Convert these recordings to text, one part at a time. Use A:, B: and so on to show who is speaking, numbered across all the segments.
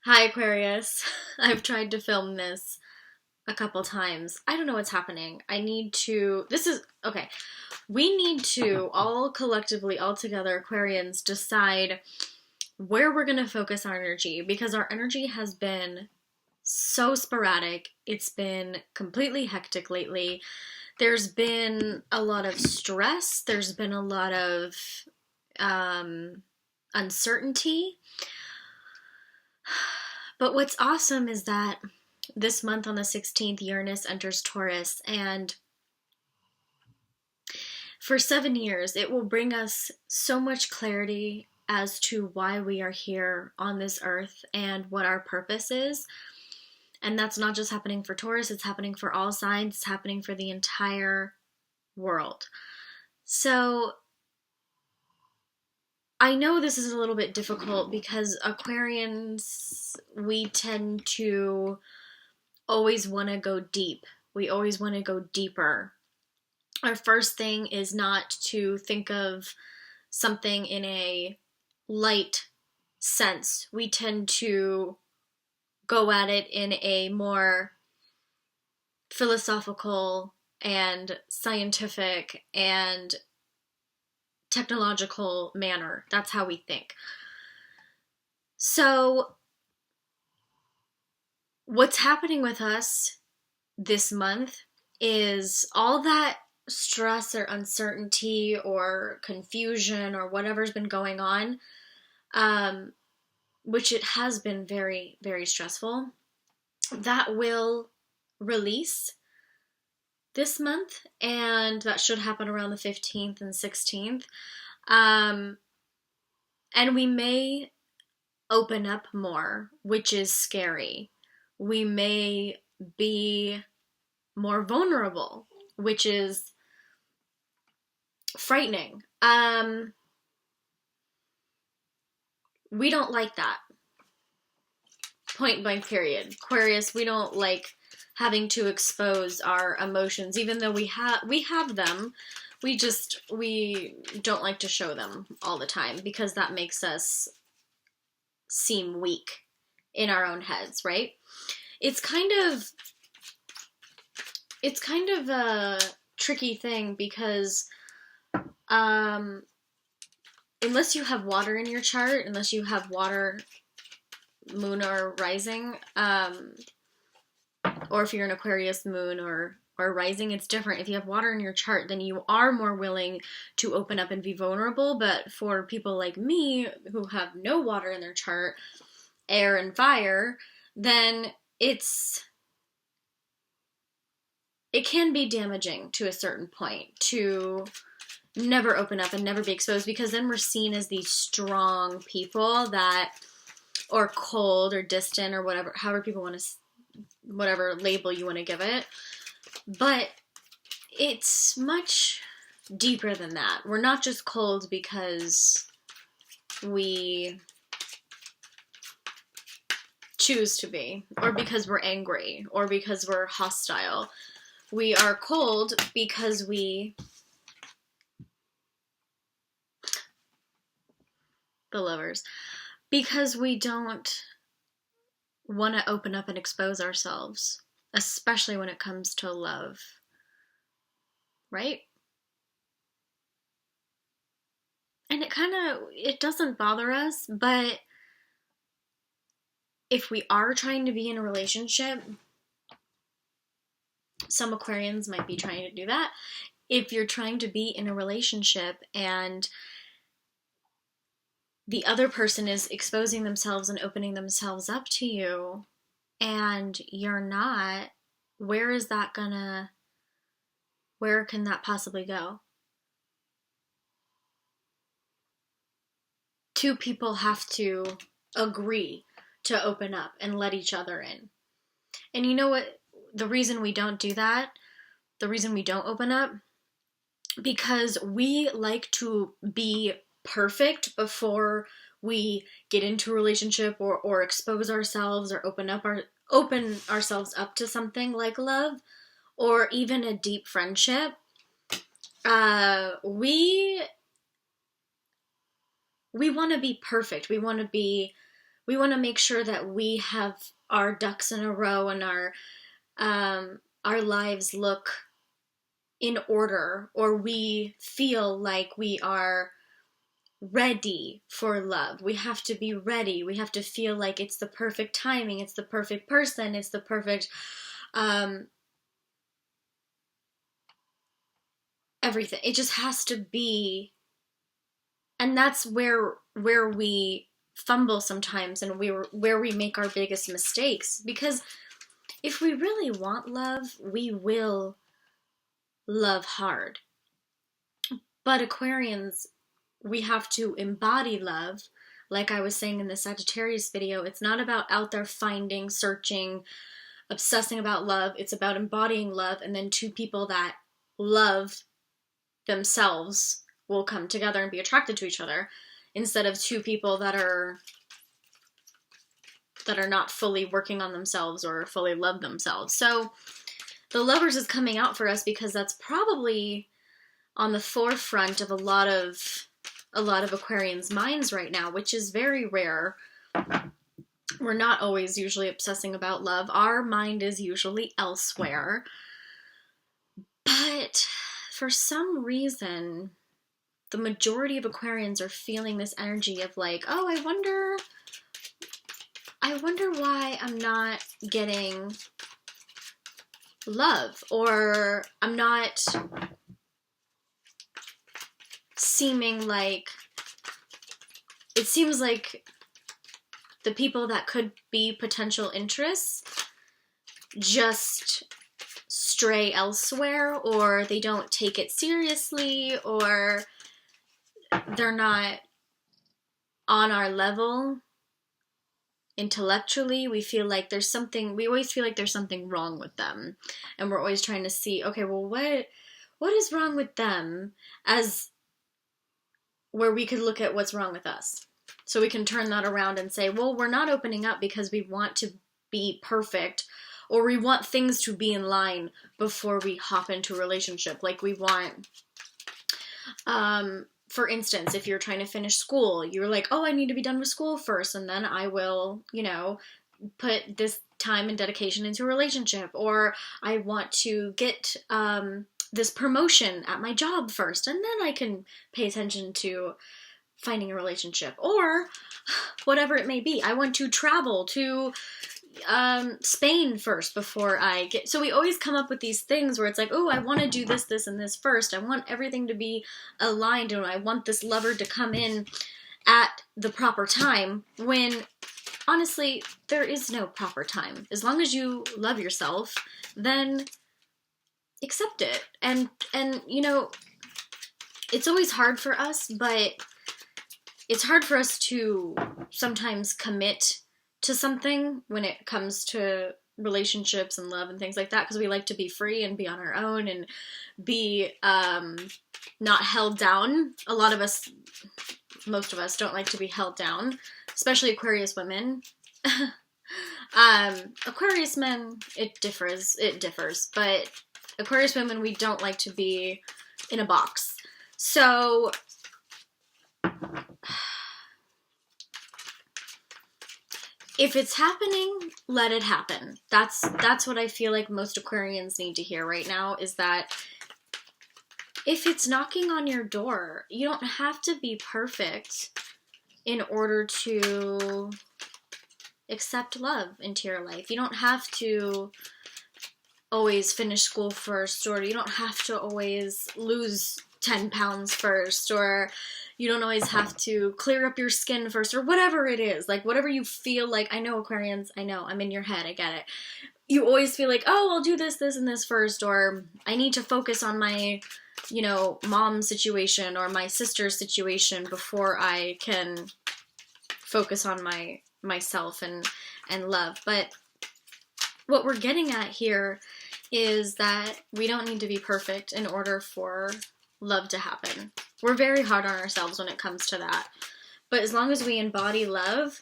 A: Hi, Aquarius. I've tried to film this a couple times. I don't know what's happening. Okay. We need to all collectively, all together, Aquarians, decide where we're going to focus our energy because our energy has been so sporadic. It's been completely hectic lately. There's been a lot of stress, there's been a lot of um, uncertainty. But what's awesome is that this month on the 16th, Uranus enters Taurus, and for 7 years, it will bring us so much clarity as to why we are here on this earth and what our purpose is. And that's not just happening for Taurus, it's happening for all signs, it's happening for the entire world. So I know this is a little bit difficult because Aquarians, we tend to always want to go deep. We always want to go deeper. Our first thing is not to think of something in a light sense. We tend to go at it in a more philosophical and scientific and technological manner. That's how we think. So, what's happening with us this month is all that stress or uncertainty or confusion or whatever's been going on, which it has been very, very stressful, that will release this month, and that should happen around the 15th and 16th. And we may open up more, which is scary. We may be more vulnerable, which is frightening. We don't like that. Point blank period. Aquarius, we don't like having to expose our emotions, even though we have them. We don't like to show them all the time because that makes us seem weak in our own heads, right? It's kind of a tricky thing because unless you have water in your chart, unless you have water, moon or rising, or if you're an Aquarius moon or rising, it's different. If you have water in your chart, then you are more willing to open up and be vulnerable. But for people like me who have no water in their chart, air and fire, then it can be damaging to a certain point to never open up and never be exposed, because then we're seen as these strong people that, or cold or distant or whatever, however people want to, whatever label you want to give it. But it's much deeper than that. We're not just cold because we choose to be, or because we're angry, or because we're hostile. We are cold because the Lovers, because we don't want to open up and expose ourselves, especially when it comes to love, right? And it doesn't bother us, but if we are trying to be in a relationship, some Aquarians might be trying to do that. If you're trying to be in a relationship and the other person is exposing themselves and opening themselves up to you, and you're not, where can that possibly go? Two people have to agree to open up and let each other in. And you know what? The reason we don't do that, the reason we don't open up, because we like to be perfect before we get into a relationship or expose ourselves or open ourselves up to something like love or even a deep friendship. We want to be perfect. We want to be we want to make sure that we have our ducks in a row and our lives look in order, or we feel like we are ready for love. We have to be ready. We have to feel like it's the perfect timing, it's the perfect person, it's the perfect everything. It just has to be, and that's where we fumble sometimes, and where we make our biggest mistakes, because if we really want love, we will love hard. But Aquarians, we have to embody love. Like I was saying in the Sagittarius video, it's not about out there finding, searching, obsessing about love. It's about embodying love, and then two people that love themselves will come together and be attracted to each other, instead of two people that are not fully working on themselves or fully love themselves. So the Lovers is coming out for us because that's probably on the forefront of a lot of Aquarians' minds right now, which is very rare. We're not always usually obsessing about love. Our mind is usually elsewhere. But for some reason, the majority of Aquarians are feeling this energy of like, oh, I wonder why I'm not getting love, or I'm not seeming like, it seems like the people that could be potential interests just stray elsewhere, or they don't take it seriously, or they're not on our level intellectually. We always feel like there's something wrong with them, and we're always trying to see, okay, well, what is wrong with them, as where we could look at what's wrong with us. So we can turn that around and say, well, we're not opening up because we want to be perfect, or we want things to be in line before we hop into a relationship. Like we want, for instance, if you're trying to finish school, you're like, oh, I need to be done with school first, and then I will, put this time and dedication into a relationship. Or I want to get this promotion at my job first, and then I can pay attention to finding a relationship. Or whatever it may be. I want to travel to Spain first before I get... So we always come up with these things where it's like, oh, I want to do this, this, and this first. I want everything to be aligned, and I want this lover to come in at the proper time, when honestly, there is no proper time. As long as you love yourself, then accept it. And it's always hard for us, but it's hard for us to sometimes commit to something when it comes to relationships and love and things like that, because we like to be free and be on our own and be not held down. A lot of us, most of us, don't like to be held down, especially Aquarius women. Aquarius men, it differs, but Aquarius women, we don't like to be in a box. So if it's happening, let it happen. That's what I feel like most Aquarians need to hear right now, is that if it's knocking on your door, you don't have to be perfect in order to accept love into your life. You don't have to always finish school first, or you don't have to always lose 10 pounds first, or you don't always have to clear up your skin first, or whatever it is. Like, whatever you feel like. I know, Aquarians, I know, I'm in your head, I get it. You always feel like, oh, I'll do this, this, and this first, or I need to focus on my, mom's situation or my sister's situation before I can focus on myself and love. But what we're getting at here is that we don't need to be perfect in order for love to happen. We're very hard on ourselves when it comes to that. But as long as we embody love,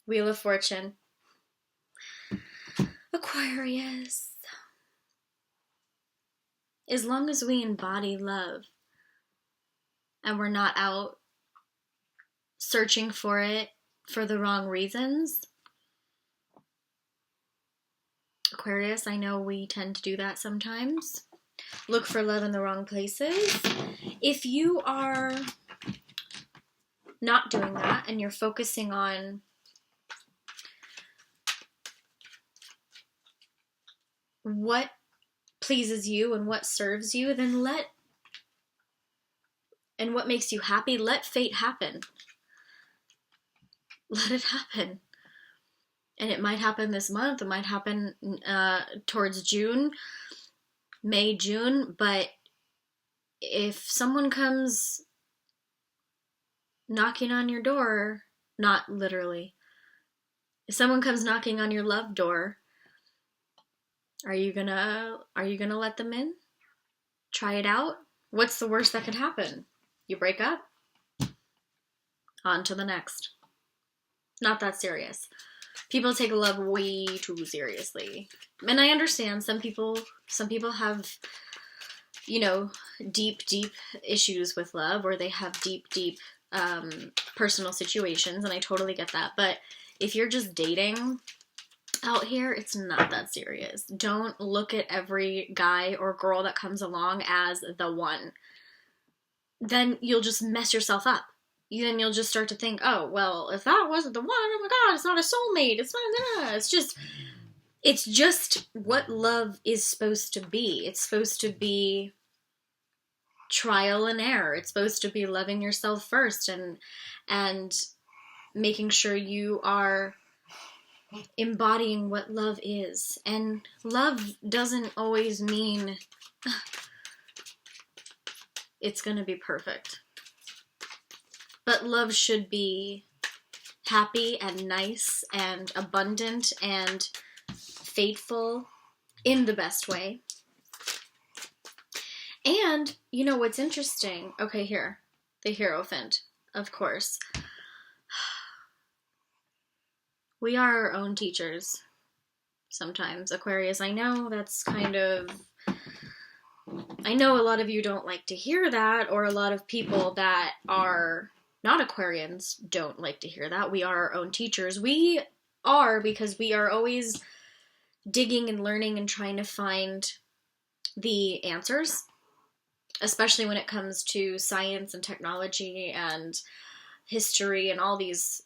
A: Wheel of Fortune, Aquarius, as long as we embody love and we're not out searching for it for the wrong reasons. Aquarius, I know we tend to do that sometimes. Look for love in the wrong places. If you are not doing that and you're focusing on what pleases you and what serves you, then and what makes you happy, let fate happen. Let it happen. And it might happen this month, it might happen towards June, May, June, but if someone comes knocking on your door, not literally, if someone comes knocking on your love door, are you gonna let them in? Try it out? What's the worst that could happen? You break up? On to the next. Not that serious. People take love way too seriously. And I understand some people have, you know, deep issues with love, or they have deep personal situations, and I totally get that. But if you're just dating out here, it's not that serious. Don't look at every guy or girl that comes along as the one. Then you'll just mess yourself up. Then you'll just start to think, oh, well, if that wasn't the one, oh my god, it's not a soulmate, it's just what love is supposed to be. It's supposed to be trial and error. It's supposed to be loving yourself first and making sure you are embodying what love is. And love doesn't always mean it's gonna be perfect. But love should be happy and nice and abundant and faithful in the best way. And, you know what's interesting? Okay, here. The Hierophant, of course. We are our own teachers sometimes, Aquarius. I know that's kind of... I know a lot of you don't like to hear that, or a lot of people that are not Aquarians don't like to hear that. We are our own teachers. We are, because we are always digging and learning and trying to find the answers, especially when it comes to science and technology and history and all these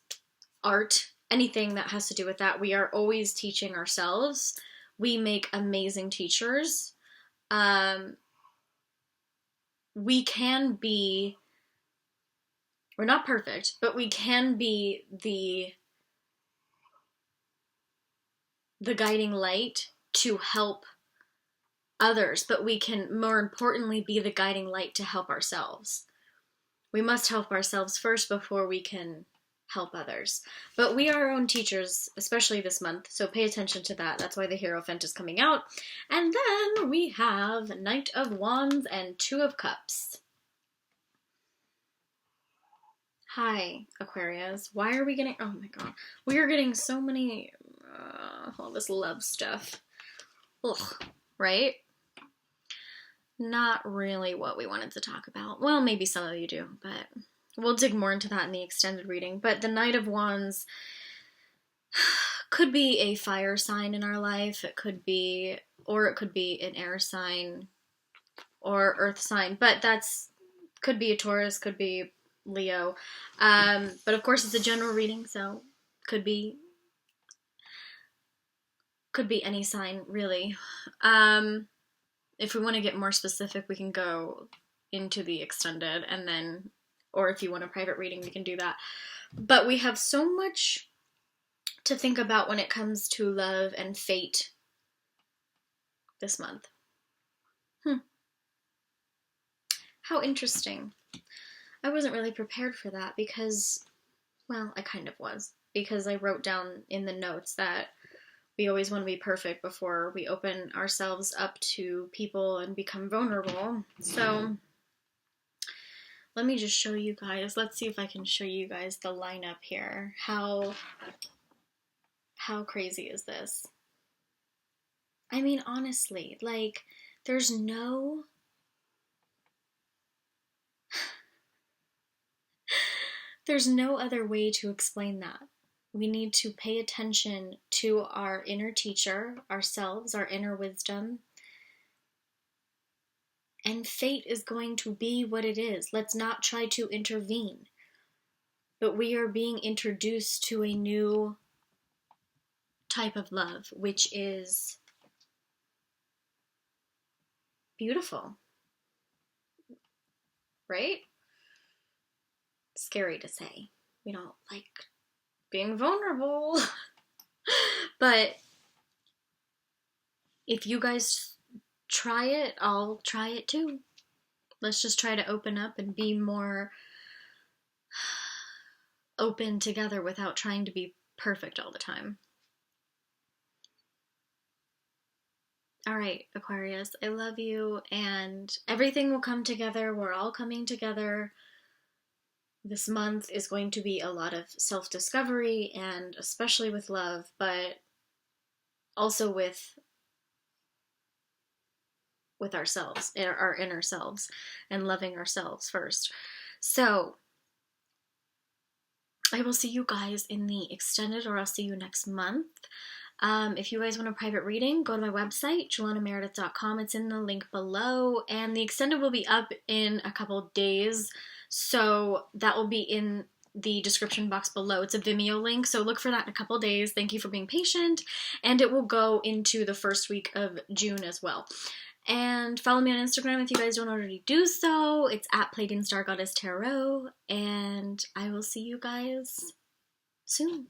A: art, anything that has to do with that. We are always teaching ourselves. We make amazing teachers. We can be, we're not perfect, but we can be the guiding light to help others, but we can, more importantly, be the guiding light to help ourselves. We must help ourselves first before we can help others. But we are our own teachers, especially this month, so pay attention to that. That's why the Hierophant is coming out. And then we have Knight of Wands and Two of Cups. Hi, Aquarius. Why are we getting... Oh my god. We are getting so many... all this love stuff. Ugh. Right? Not really what we wanted to talk about. Well, maybe some of you do, but we'll dig more into that in the extended reading. But the Knight of Wands could be a fire sign in our life. It could be, or it could be an air sign or earth sign. But could be a Taurus, could be Leo. But of course it's a general reading, so could be any sign, really. If we want to get more specific, we can go into the extended, and then, or if you want a private reading, we can do that. But we have so much to think about when it comes to love and fate this month. How interesting. I wasn't really prepared for that because, well, I kind of was. Because I wrote down in the notes that we always want to be perfect before we open ourselves up to people and become vulnerable. So let me just show you guys. Let's see if I can show you guys the lineup here. How crazy is this? I mean, honestly, like, there's no... There's no other way to explain that. We need to pay attention to our inner teacher, ourselves, our inner wisdom. And fate is going to be what it is. Let's not try to intervene. But we are being introduced to a new type of love, which is beautiful. Right? Scary to say. We don't like being vulnerable. But if you guys try it, I'll try it too. Let's just try to open up and be more open together without trying to be perfect all the time. All right, Aquarius, I love you, and everything will come together. We're all coming together. This month is going to be a lot of self-discovery, and especially with love, but also with ourselves, our inner selves, and loving ourselves first. So I will see you guys in the extended, or I'll see you next month. If you guys want a private reading, go to my website, JulianaMeredith.com. It's in the link below, and the extended will be up in a couple days, so that will be in the description box below. It's a Vimeo link, so look for that in a couple days. Thank you for being patient, and it will go into the first week of June as well. And follow me on Instagram if you guys don't already do so. It's at Pleiadian Star Goddess Tarot, and I will see you guys soon.